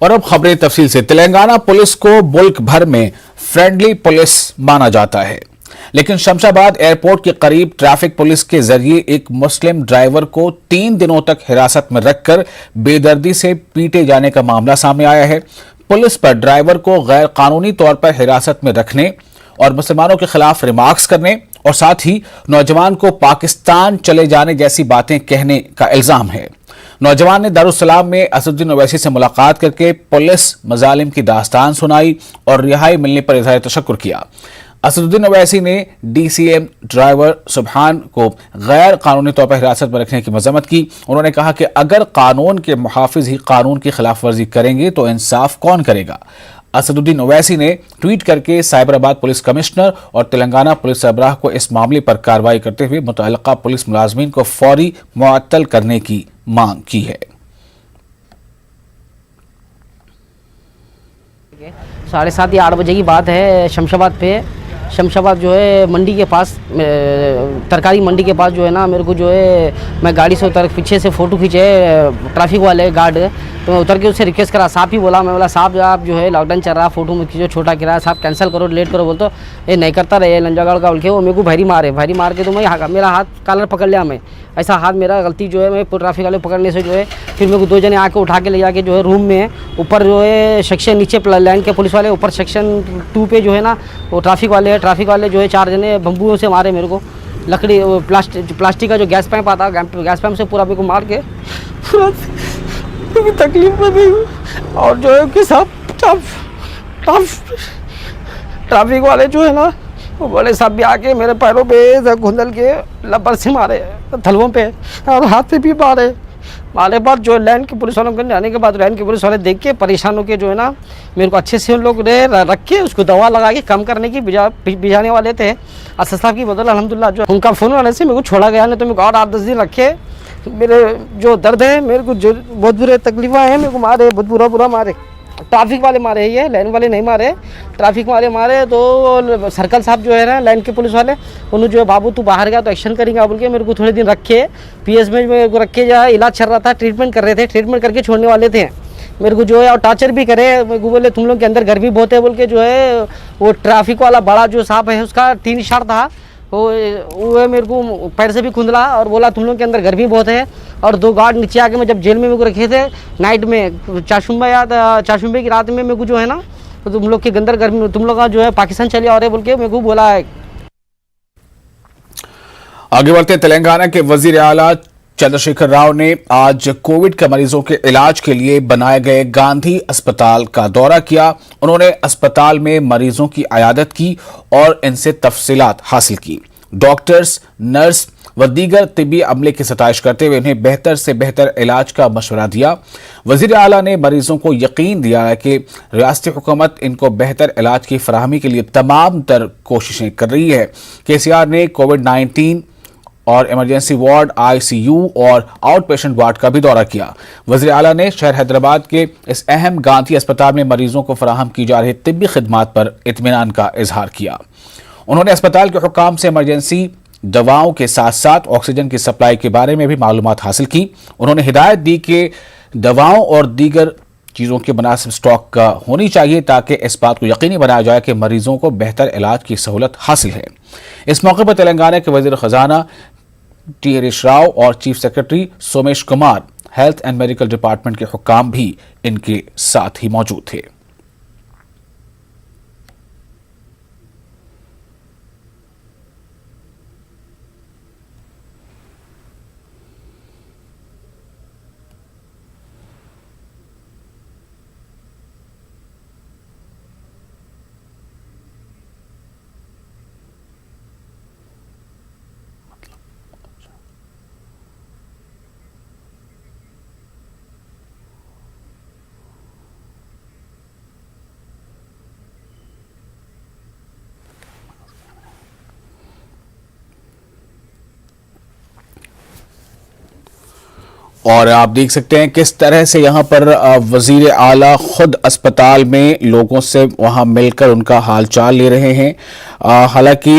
और अब खबरें तफसील से। तेलंगाना पुलिस को मुल्क भर में फ्रेंडली पुलिस माना जाता है, लेकिन शमशाबाद एयरपोर्ट के करीब ट्रैफिक पुलिस के जरिए एक मुस्लिम ड्राइवर को 3 दिनों तक हिरासत में रखकर बेदर्दी से पीटे जाने का मामला सामने आया है। पुलिस पर ड्राइवर को गैर कानूनी तौर पर हिरासत में रखने और मुसलमानों के खिलाफ रिमार्क्स करने और साथ ही नौजवान को पाकिस्तान चले जाने जैसी बातें कहने का इल्जाम है। नौजवान ने दारुस्सलाम में असदुद्दीन ओवैसी से मुलाकात करके पुलिस मजालिम की दास्तान सुनाई और रिहाई मिलने पर इजहार तशक्कुर किया। असदुद्दीन ओवैसी ने डीसीएम ड्राइवर सुबहान को गैर कानूनी तौर पर हिरासत में रखने की मजम्मत की। उन्होंने कहा कि अगर कानून के मुहाफिज ही कानून की खिलाफ वर्जी करेंगे तो इंसाफ कौन करेगा। असदुद्दीन ओवैसी ने ट्वीट करके साइबराबाद पुलिस कमिश्नर और तेलंगाना पुलिस सरबराह को इस मामले पर कार्रवाई करते हुए मुतल्लिका पुलिस मुलाजमीन को फौरी मुअत्तल करने की मांग की है। 7:30 या 8 बजे की बात है। शमशाबाद जो है मंडी के पास, तरकारी मंडी के पास जो है ना, मेरे को जो है मैं गाड़ी से उतर पीछे से फ़ोटो खींचे ट्रैफिक वाले गार्ड, तो मैं उतर के उससे रिक्वेस्ट करा। साहब ही बोला, मैं बोला साहब आप जो है लॉकडाउन चल रहा, फ़ोटो में खींचो, छोटा किराया साहब कैंसिल करो, लेट करो। बोल तो ये नहीं करता रहे लंजागढ़ का बोल के वो मेरे को भारी मार के तो मैं मेरा हाथ कॉलर पकड़ लिया। मैं ऐसा हाथ मेरा गलती जो है मैं ट्रैफिक वाले पकड़ने से जो है फिर मेरे को 2 जने आके उठा के ले जाके जो है रूम में ऊपर जो है सेक्शन नीचे लाइन के पुलिस वाले, ऊपर सेक्शन 2 पे जो है ना वो ट्रैफिक वाले जो है 4 जने बम्बुओं से मारे मेरे को। लकड़ी प्लास्टिक का जो गैस पाइप आता है, गैस पाइप से पूरा मेरे को मार के पूरा तकलीफ में भी। और जो है कि सब ट्रैफिक वाले जो है ना वो बड़े साहब भी आके मेरे पैरों पे घुंदल के लबर से मारे, थलवों पे और हाथ पे भी मारे बाद जो लाइन के पुलिस वालों के आने के बाद लाइन के पुलिस वाले देख के परेशान होकर जो है ना मेरे को अच्छे से उन लोग रख के उसको दवा लगा के कम करने की भिजाने वाले थे। असद साहब की बदल अल्हम्दुलिल्लाह जो उनका फ़ोन वाले से मेरे को छोड़ा गया, नहीं तो मेरे को और 8-10 दिन रखे। मेरे जो दर्द है, मेरे को जो बहुत बुरे तकलीफ़ें हैं, मेरे को मारे, बहुत बुरा मारे। ट्रैफिक वाले मारे, ये लाइन वाले नहीं मारे, ट्रैफिक वाले मारे। तो सर्कल साहब जो है ना लाइन के पुलिस वाले, उन्होंने जो है बाबू तू बाहर गया तो एक्शन करेंगे बोल के मेरे को थोड़े दिन रखे पीएस में मेरे को रखे। जा इलाज चल रहा था, ट्रीटमेंट कर रहे थे, ट्रीटमेंट करके छोड़ने वाले थे मेरे को जो है। और टॉर्चर भी करे, मेरे को बोले तुम लोग के अंदर गर्मी बहुत है बोल के जो है वो ट्रैफिक वाला बड़ा जो साहब है उसका 3 इशार था, वो मेरे को पैर से भी खुंदला और बोला तुम लोग के अंदर गर्मी बहुत है। और 2 गार्ड नीचे आके मैं जब जेल में मेरे को रखे थे नाइट में चाशुम्बे की रात में मेरे को जो है ना तो तुम लोग के अंदर गर्मी, तुम लोग का जो है पाकिस्तान चले आ रहे बोल के मेरे को बोला है। आगे बढ़ते तेलंगाना के वजीर आला चंद्रशेखर राव ने आज कोविड के मरीजों के इलाज के लिए बनाए गए गांधी अस्पताल का दौरा किया। उन्होंने अस्पताल में मरीजों की अयादत की और इनसे तफसीलात हासिल की। डॉक्टर्स, नर्स व दीगर तिब्बी अमले की सताइश करते हुए उन्हें बेहतर से बेहतर इलाज का मशवरा दिया। वजीर आला ने मरीजों को यकीन दिया है कि रियासती हुकूमत इनको बेहतर इलाज की फराहमी के लिए तमाम तर कोशिशें कर रही है। केसीआर ने कोविड-19 और इमरजेंसी वार्ड, आईसीयू और आउट पेशेंट वार्ड का भी दौरा किया। वज़ीर आला ने शहर हैदराबाद के इस अहम गांधी अस्पताल में मरीजों को फराहम की जा रही तिब्बी खिदमात पर इत्मीनान का इजहार किया। उन्होंने अस्पताल के हुक्काम से इमरजेंसी दवाओं के साथ साथ ऑक्सीजन की सप्लाई के बारे में भी मालूमात हासिल की। उन्होंने हिदायत दी कि दवाओं और दीगर चीज़ों के मुनासिब स्टॉक होनी चाहिए ताकि इस बात को यकीनी बनाया जाए कि मरीजों को बेहतर इलाज की सहूलत हासिल है। इस मौके पर तेलंगाना के वज़ीर ख़जाना टी हरीश राव और chief secretary Somesh Kumar, health and medical department के हुक्काम भी इनके साथ ही मौजूद थे। और आप देख सकते हैं किस तरह से यहाँ पर वजीर आला खुद अस्पताल में लोगों से वहाँ मिलकर उनका हालचाल ले रहे हैं। हालांकि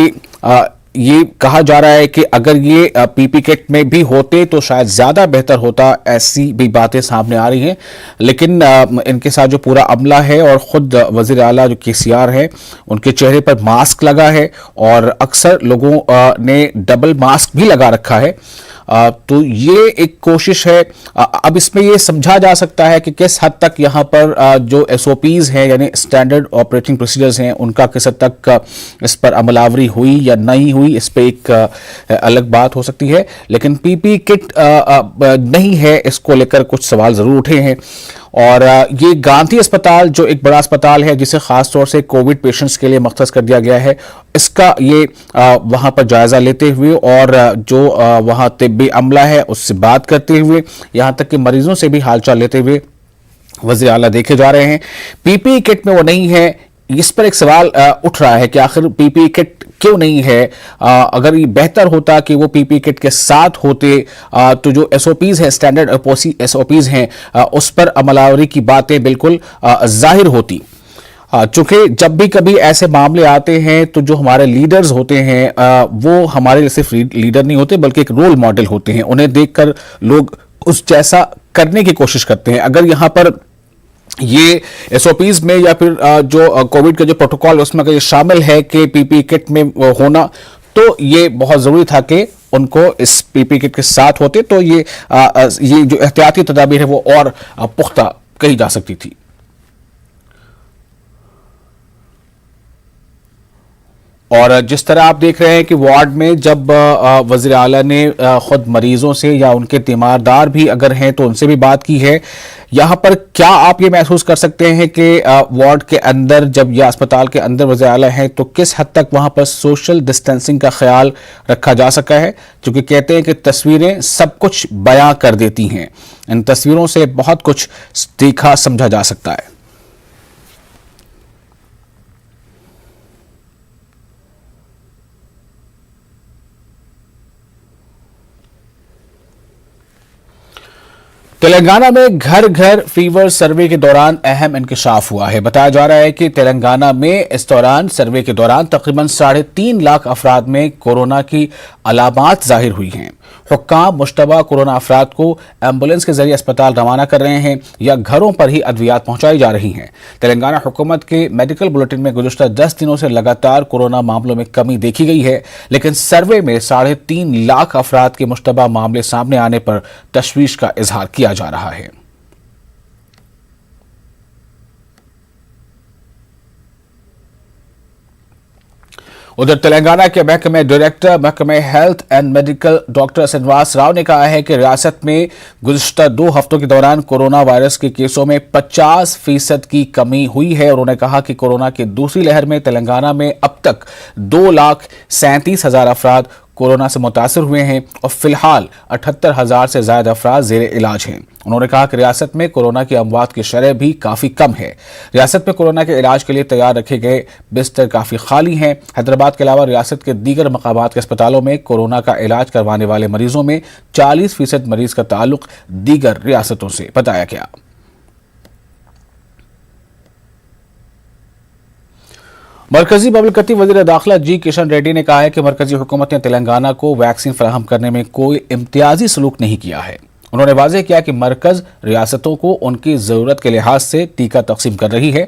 ये कहा जा रहा है कि अगर ये पीपी किट में भी होते तो शायद ज्यादा बेहतर होता, ऐसी भी बातें सामने आ रही हैं। लेकिन इनके साथ जो पूरा अमला है और खुद वजीर आला जो केसीआर है, उनके चेहरे पर मास्क लगा है और अक्सर लोगों ने डबल मास्क भी लगा रखा है। तो ये एक कोशिश है। अब इसमें ये समझा जा सकता है कि किस हद तक यहाँ पर जो एसओपीज हैं यानी स्टैंडर्ड ऑपरेटिंग प्रोसीजर्स हैं, उनका किस हद तक इस पर अमलावरी हुई या नहीं हुई, इस पे एक अलग बात हो सकती है। लेकिन पीपी किट नहीं है, इसको लेकर कुछ सवाल जरूर उठे हैं। और ये गांधी अस्पताल जो एक बड़ा अस्पताल है जिसे खास तौर से कोविड पेशेंट्स के लिए मख्तस कर दिया गया है, इसका ये वहां पर जायजा लेते हुए और जो वहां तिब्बी अमला है उससे बात करते हुए, यहां तक कि मरीजों से भी हालचाल लेते हुए वज़ीर आला देखे जा रहे हैं। पीपी किट में वो नहीं है, इस पर एक सवाल उठ रहा है कि आखिर पीपी किट क्यों नहीं है। अगर ये बेहतर होता कि वो पीपी किट के साथ होते तो जो एसओपीज है, स्टैंडर्ड एसओपीज हैं, उस पर अमलावरी की बातें बिल्कुल जाहिर होती। चूंकि जब भी कभी ऐसे मामले आते हैं तो जो हमारे लीडर्स होते हैं वो हमारे लिए सिर्फ लीडर नहीं होते बल्कि एक रोल मॉडल होते हैं। उन्हें देखकर लोग उस जैसा करने की कोशिश करते हैं। अगर यहाँ पर ये एसओपीज में या फिर जो कोविड का जो प्रोटोकॉल उसमें अगर ये शामिल है कि पीपी किट में होना, तो ये बहुत जरूरी था कि उनको इस पीपी किट के साथ होते, तो ये जो एहतियाती तदाबीर है वो और पुख्ता कही जा सकती थी। और जिस तरह आप देख रहे हैं कि वार्ड में जब वज़ीर आला ने खुद मरीजों से या उनके तीमारदार भी अगर हैं तो उनसे भी बात की है, यहाँ पर क्या आप ये महसूस कर सकते हैं कि वार्ड के अंदर जब या अस्पताल के अंदर वज़ीर आला हैं तो किस हद तक वहाँ पर सोशल डिस्टेंसिंग का ख्याल रखा जा सका है? क्योंकि कहते हैं कि तस्वीरें सब कुछ बयां कर देती हैं, इन तस्वीरों से बहुत कुछ देखा समझा जा सकता है। तेलंगाना में घर घर फीवर सर्वे के दौरान अहम इंकशाफ हुआ है। बताया जा रहा है कि तेलंगाना में इस दौरान सर्वे के दौरान तकरीबन 3.5 लाख अफराद में कोरोना की अलामात जाहिर हुई हैं। हुक्काम मुश्तबा कोरोना अफराद को एम्बुलेंस के जरिए अस्पताल रवाना कर रहे हैं या घरों पर ही अद्वियात पहुंचाई जा रही हैं। तेलंगाना हुकूमत के मेडिकल बुलेटिन में गुज़श्ता 10 दिनों से लगातार कोरोना मामलों में कमी देखी गई है, लेकिन सर्वे में 3.5 लाख अफराद के मुश्तबा मामले सामने आने पर तशवीश का इजहार किया जा रहा है। उधर तेलंगाना के महकमे डायरेक्टर महकमे health and medical doctor Srinivas Rao ने कहा है कि रियासत में गुज़श्ता 2 हफ्तों के दौरान कोरोना वायरस के केसों में 50% की कमी हुई है। और उन्होंने कहा कि कोरोना की दूसरी लहर में तेलंगाना में अब तक 2,37,000 अफराद कोरोना से मुतासर हुए हैं और फिलहाल 78,000 से ज्यादा अफराद ज़ेरे इलाज हैं। उन्होंने कहा कि रियासत में कोरोना की अमवात की शरह भी काफ़ी कम है। रियासत में कोरोना के इलाज के लिए तैयार रखे गए बिस्तर काफ़ी खाली हैं। हैदराबाद के अलावा रियासत के दीगर मकामात के अस्पतालों में कोरोना का इलाज करवाने वाले मरीजों में 40% मरीज का ताल्लुक दीगर रियासतों से बताया गया। मरकजी ममलकती वज़ीर दाखिला जी किशन रेड्डी ने कहा है कि मरकजी हुकूमत ने तेलंगाना को वैक्सीन फराहम करने में कोई इम्तियाजी सलूक नहीं किया है। उन्होंने वाज़ेह किया कि मरकज रियासतों को उनकी ज़रूरत के लिहाज से टीका तकसीम कर रही है।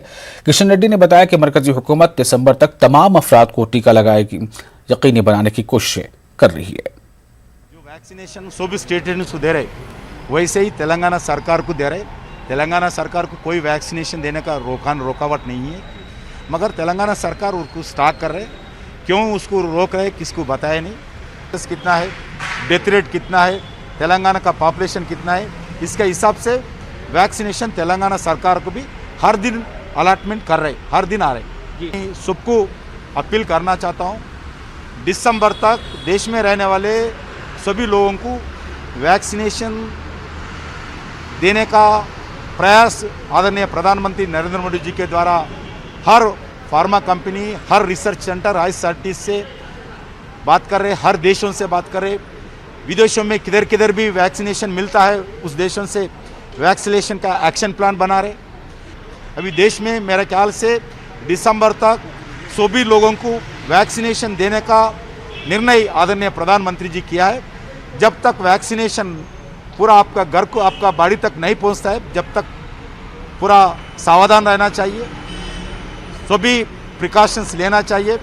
किशन रेड्डी ने बताया कि मरकजी हुकूमत दिसंबर तक तमाम अफराद को टीका लगाने की यकीनी बनाने की कोशिशें कर रही है। जो वैक्सीनेशन सभी स्टेट को दे रहे वैसे ही तेलंगाना सरकार को दे रहे। तेलंगाना सरकार को कोई वैक्सीनेशन देने का रुकावट नहीं है, मगर तेलंगाना सरकार उसको स्टॉक कर रहे। क्यों उसको रोक रहे, किसको बताया नहीं। कितना है, डेथ रेट कितना है, तेलंगाना का पॉपुलेशन कितना है, इसके हिसाब से वैक्सीनेशन तेलंगाना सरकार को भी हर दिन अलॉटमेंट कर रहे, हर दिन आ रहे। सबको अपील करना चाहता हूँ, दिसंबर तक देश में रहने वाले सभी लोगों को वैक्सीनेशन देने का प्रयास आदरणीय प्रधानमंत्री नरेंद्र मोदी जी के द्वारा हर फार्मा कंपनी, हर रिसर्च सेंटर, ICRT से बात कर रहे, हर देशों से बात कर रहे। विदेशों में किधर किधर भी वैक्सीनेशन मिलता है उस देशों से वैक्सीनेशन का एक्शन प्लान बना रहे। अभी देश में मेरे ख्याल से दिसंबर तक सभी लोगों को वैक्सीनेशन देने का निर्णय आदरणीय प्रधानमंत्री जी किया है। जब तक वैक्सीनेशन पूरा आपका घर को आपका बाड़ी तक नहीं पहुंचता है, जब तक पूरा सावधान रहना चाहिए, सभी प्रिकॉशंस लेना चाहिए।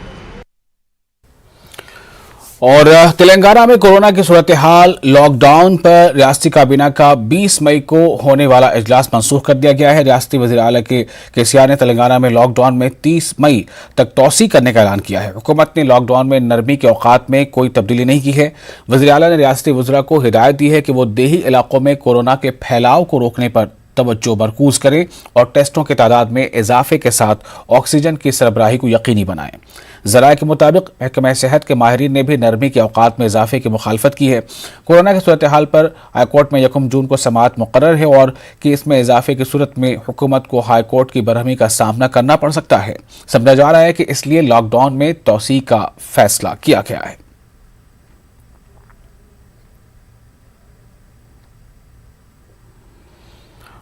और तेलंगाना में कोरोना की सूरत हाल, लॉकडाउन पर रियासती काबीना का 20 मई को होने वाला इजलास मंसूख कर दिया गया है। रियासती वज़ीर आला के केसीआर ने तेलंगाना में लॉकडाउन में 30 मई तक तौसी करने का ऐलान किया है। हुकूमत ने लॉकडाउन में नरमी के औकात में कोई तब्दीली नहीं की है। वज़ीर आला ने रियासती वज़रा को हिदायत दी है कि वो देही इलाकों में कोरोना के फैलाव को रोकने पर तवज्जो मरकूज करें और टेस्टों की तादाद में इजाफे के साथ ऑक्सीजन की सरबराही को यकीनी बनाएं। ज़राए के मुताबिक महकमा सेहत के माहिरीन ने भी नरमी के औकात में इजाफे की मुखालफत की है। कोरोना की सूरत हाल पर हाईकोर्ट में 1 जून को समाअत मुकर्रर है और केस में इजाफे की सूरत में हुकूमत को हाईकोर्ट की बरहमी का सामना करना पड़ सकता है। समझा जा रहा है कि इसलिए लॉकडाउन में तौसी का फैसला किया गया है।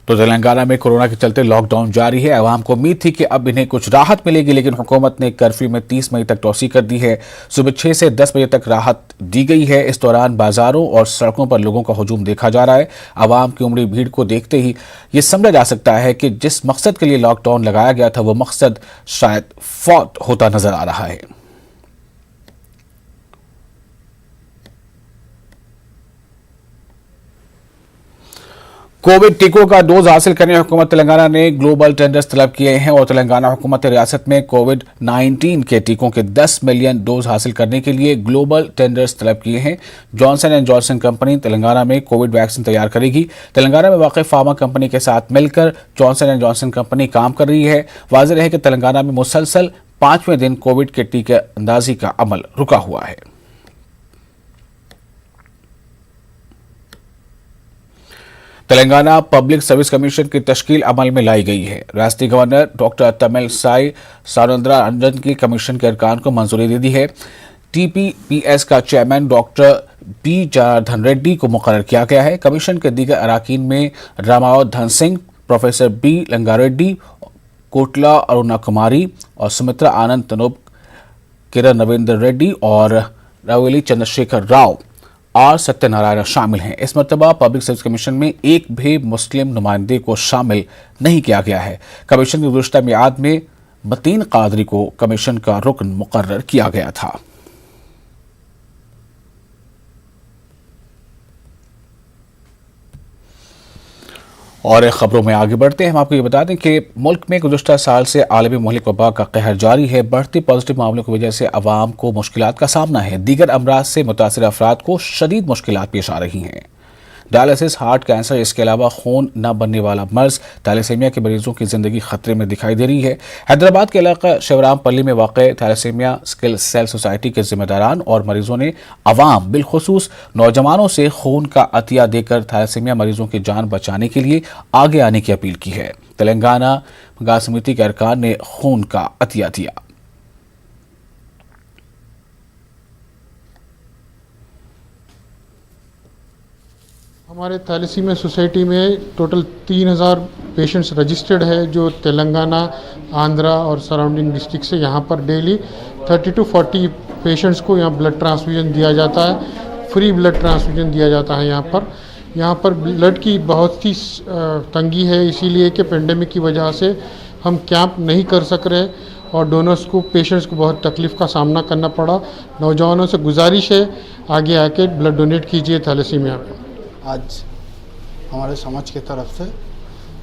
तो तेलंगाना में कोरोना के चलते लॉकडाउन जारी है। अवाम को उम्मीद थी कि अब इन्हें कुछ राहत मिलेगी, लेकिन हुकूमत ने कर्फ्यू में 30 मई तक तौसी कर दी है। सुबह 6 से 10 बजे तक राहत दी गई है। इस दौरान बाजारों और सड़कों पर लोगों का हुजूम देखा जा रहा है। अवाम की उमड़ी भीड़ को देखते ही ये समझा जा सकता है कि जिस मकसद के लिए लॉकडाउन लगाया गया था वो मकसद शायद फौत होता नजर आ रहा है। कोविड टीकों का डोज हासिल करने हुकूमत तेलंगाना ने ग्लोबल टेंडर्स तलब किए हैं और तेलंगाना हुकूमत रियासत में कोविड-19 के टीकों के 10 मिलियन डोज हासिल करने के लिए ग्लोबल टेंडर्स तलब किए हैं। Johnson and Johnson company Telangana में कोविड वैक्सीन तैयार करेगी। तेलंगाना में वाक़ फार्मा कंपनी के साथ मिलकर जॉनसन एंड जॉनसन कंपनी काम कर रही है। वाज़ेह है कि तेलंगाना में मुसलसल 5वें दिन कोविड के टीके अंदाजी का अमल रुका हुआ है। तेलंगाना पब्लिक सर्विस कमीशन की तश्कील अमल में लाई गई है। रियासती गवर्नर डॉक्टर तमिलसाई सौंदरराजन की कमीशन के अरकान को मंजूरी दे दी है। टीपीपीएस का chairman doctor B Janardhan Reddy को मुकर्रर किया गया है। कमीशन के दीगर अराकीन में रामावधन सिंह, प्रोफेसर बी लंगारेड्डी, कोटला अरुणा कुमारी और सुमित्रा आनंद तनोब, किरण रविंद्र रेड्डी और रावेली चंद्रशेखर राव और सत्यनारायण शामिल हैं। इस मरतबा पब्लिक सर्विस कमीशन में एक भी मुस्लिम नुमाइंदे को शामिल नहीं किया गया है। कमीशन की गुज़श्ता मियाद में मतीन कादरी को कमीशन का रुकन मुकर्रर किया गया था। और खबरों में आगे बढ़ते हैं। हम आपको ये बता दें कि मुल्क में गुज़श्ता साल से आलमी महलिक वबा का कहर जारी है। बढ़ती पॉजिटिव मामलों की वजह से अवाम को मुश्किलात का सामना है। दीगर अमराज से मुतासिर अफराद को शदीद मुश्किलात पेश आ रही हैं। डायलिसिस, हार्ट कैंसर, इसके अलावा खून न बनने वाला मर्ज, थैलेसीमिया के मरीजों की जिंदगी खतरे में दिखाई दे रही है। हैदराबाद के इलाका शिवरामपल्ली में वाक़ थैलेसीमिया स्किल सेल सोसाइटी के जिम्मेदारान और मरीजों ने अवाम बिलखुसूस नौजवानों से खून का अतिया देकर थैलेसीमिया मरीजों की जान बचाने के लिए आगे आने की अपील की है। तेलंगाना गाह समिति के अरकान ने खून का अतिया दिया। हमारे थैलेसीमिया सोसाइटी में टोटल 3000 पेशेंट्स रजिस्टर्ड है, जो तेलंगाना, आंध्रा और सराउंडिंग डिस्ट्रिक्ट से यहाँ पर डेली 30 to 40 पेशेंट्स को यहाँ ब्लड ट्रांसफ्यूजन दिया जाता है। फ्री ब्लड ट्रांसफ्यूजन दिया जाता है। यहाँ पर ब्लड की बहुत ही तंगी है, इसीलिए कि पेंडेमिक की वजह से हम कैंप नहीं कर सक रहे और डोनर्स को, पेशेंट्स को बहुत तकलीफ़ का सामना करना पड़ा। नौजवानों से गुजारिश है, आगे आके ब्लड डोनेट कीजिए थैलेसीमिया में। आज हमारे समाज की तरफ से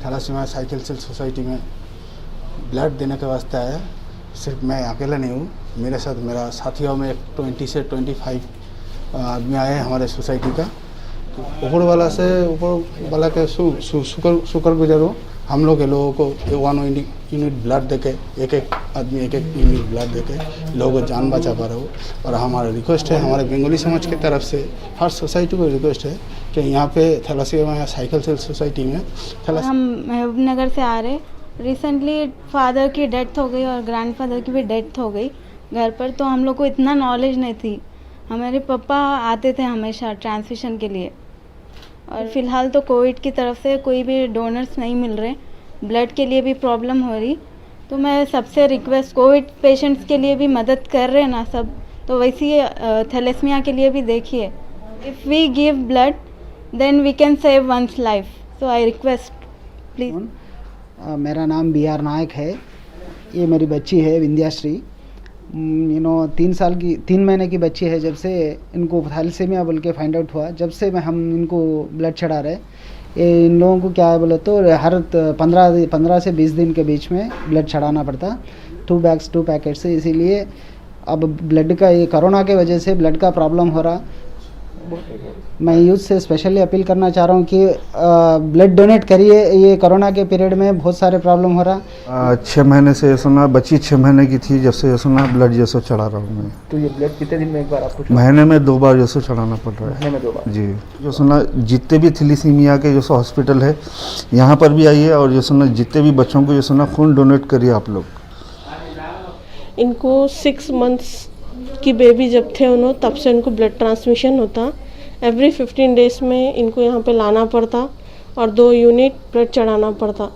थैलेसीमिया साइकिल सेल सोसाइटी में ब्लड देने के वास्ते आया। सिर्फ मैं अकेला नहीं हूँ, मेरे साथ मेरा साथियों में 20 से 25 आदमी आए हैं हमारे सोसाइटी का। तो ऊपर वाला के शुक्र गुजार हूँ। हम लोग के लोगों को 1 यूनिट ब्लड देके, एक आदमी एक यूनिट ब्लड देके लोगों को जान बचा पा रहे हो। और हमारा रिक्वेस्ट है, हमारे बंगाली समाज की तरफ से हर सोसाइटी को रिक्वेस्ट है कि यहाँ पे थैलेसीमिया साइकिल सेल सोसाइटी में हम महबूबनगर से आ रहे। रिसेंटली फादर की डेथ हो गई और ग्रैंडफादर की भी डेथ हो गई घर पर, तो हम लोग को इतना नॉलेज नहीं थी। हमारे पापा आते थे हमेशा ट्रांसफ्यूशन के लिए, और फ़िलहाल तो कोविड की तरफ से कोई भी डोनर्स नहीं मिल रहे, ब्लड के लिए भी प्रॉब्लम हो रही। तो मैं सबसे रिक्वेस्ट, कोविड पेशेंट्स के लिए भी मदद कर रहे हैं ना सब, तो वैसे ही थैलेसीमिया के लिए भी देखिए, if we give blood then we can save once life, so I request please. मेरा नाम BR नायक है। ये मेरी बच्ची है विंध्याश्री। 3 महीने की बच्ची है। जब से इनको थैलेसीमिया बोल के फाइंड आउट हुआ, जब से हम इनको ब्लड चढ़ा रहे। ये इन लोगों को क्या है बोले तो हर 15 से 20 दिन के बीच में ब्लड चढ़ाना पड़ता, 2 पैकेट्स से। इसीलिए अब ब्लड का ये कोरोना के वजह से ब्लड का प्रॉब्लम हो रहा। मैं यूथ से स्पेशली अपील करना चाह रहा हूँ कि ब्लड डोनेट करिए। ये कोरोना के पीरियड में बहुत सारे प्रॉब्लम हो रहा। 6 महीने से सुना, बच्ची 6 महीने की थी जब से सुना ब्लड जैसे चढ़ा रहा हूँ मैं। तो ये ब्लड कितने दिन में एक बार आपको? महीने में 2 बार जैसे चढ़ाना पड़ रहा है। महीने में 2 बार जी। जो सुना जितने भी थैलेसीमिया के जो हॉस्पिटल है यहाँ पर भी आइए, और जो सुना जितने भी बच्चों को जो सुना खून डोनेट करिए आप लोग। इनको 6 मंथ्स की बेबी जब थे उन्होंने, तब से इनको ब्लड ट्रांसमिशन होता। एवरी 15 डेज़ में इनको यहाँ पे लाना पड़ता और 2 यूनिट ब्लड चढ़ाना पड़ता।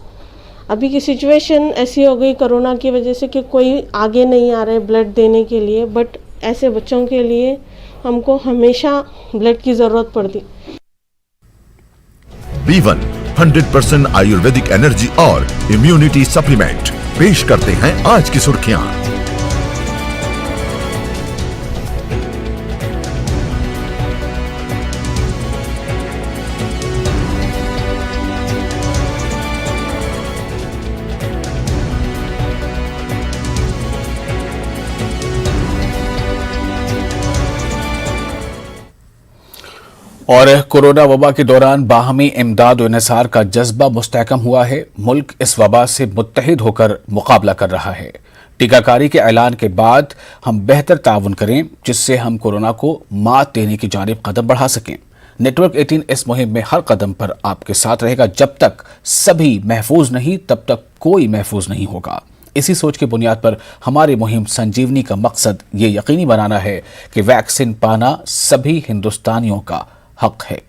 अभी की सिचुएशन ऐसी हो गई कोरोना की वजह से कि कोई आगे नहीं आ रहे ब्लड देने के लिए, बट ऐसे बच्चों के लिए हमको हमेशा ब्लड की ज़रूरत पड़ती। B1 100% आयुर्वेदिक एनर्जी और इम्यूनिटी सप्लीमेंट पेश करते हैं आज की सुर्खियां। और कोरोना वबा के दौरान बाहमी इमदाद और इन्हिसार का जज्बा मुस्तहकम हुआ है। मुल्क इस वबा से मुत्तहिद होकर मुकाबला कर रहा है। टीकाकारी के ऐलान के बाद हम बेहतर ताउन करें, जिससे हम कोरोना को मात देने की जानिब कदम बढ़ा सकें। नेटवर्क 18 इस मुहिम में हर कदम पर आपके साथ रहेगा। जब तक सभी महफूज नहीं, तब तक कोई महफूज नहीं होगा। इसी सोच की बुनियाद पर हमारी मुहिम संजीवनी का मकसद ये यकीनी बनाना है कि वैक्सीन पाना सभी हिंदुस्तानियों का हक है।